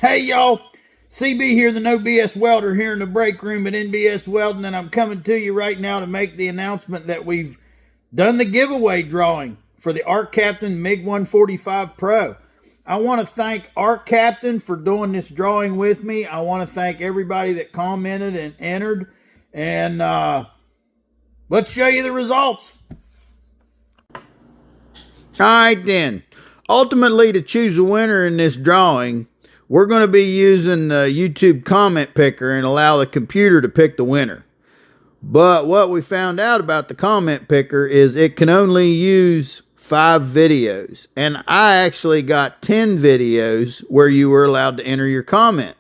Hey y'all, CB here, the No BS welder here in the break room at NBS Welding, and I'm coming to you right now to make the announcement that we've done the giveaway drawing for the ARCCAPTAIN MIG145 Pro. I want to thank ARCCAPTAIN for doing this drawing with me. I want to thank everybody that commented and entered, and let's show you the results. Alright then, ultimately to choose a winner in this drawing, we're going to be using the YouTube comment picker and allow the computer to pick the winner. But what we found out about the comment picker is it can only use 5 videos. And I actually got 10 videos where you were allowed to enter your comment.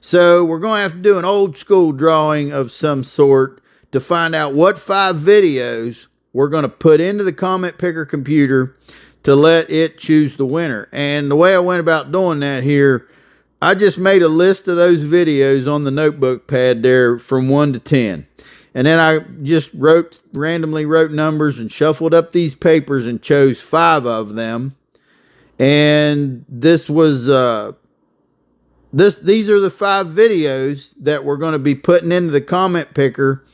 So we're going to have to do an old school drawing of some sort to find out what 5 videos we're going to put into the comment picker computer to let it choose the winner. And the way I went about doing that here, I just made a list of those videos on the notebook pad there from 1 to 10. And then I just randomly wrote numbers and shuffled up these papers and chose 5 of them. And this was, these are the 5 videos that we're going to be putting into the comment picker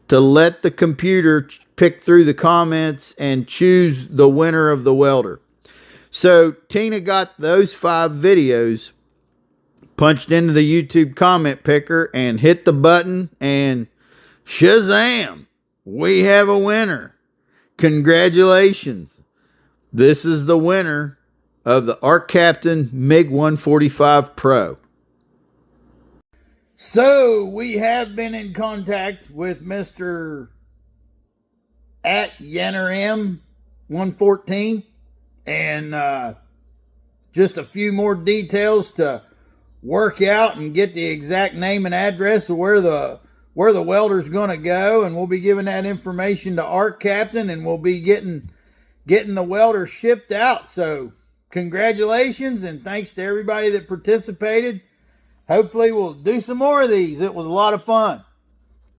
to let the computer pick through the comments and choose the winner of the welder. So Tina got those 5 videos, punched into the YouTube comment picker and hit the button, and shazam, we have a winner. Congratulations. This is the winner of the ARCCAPTAIN MIG145 Pro. So we have been in contact with Mr. @YennerM114, and just a few more details to work out and get the exact name and address of where the welder's going to go, and we'll be giving that information to ARCCAPTAIN, and we'll be getting the welder shipped out. So congratulations, and thanks to everybody that participated. Hopefully we'll do some more of these. It was a lot of fun.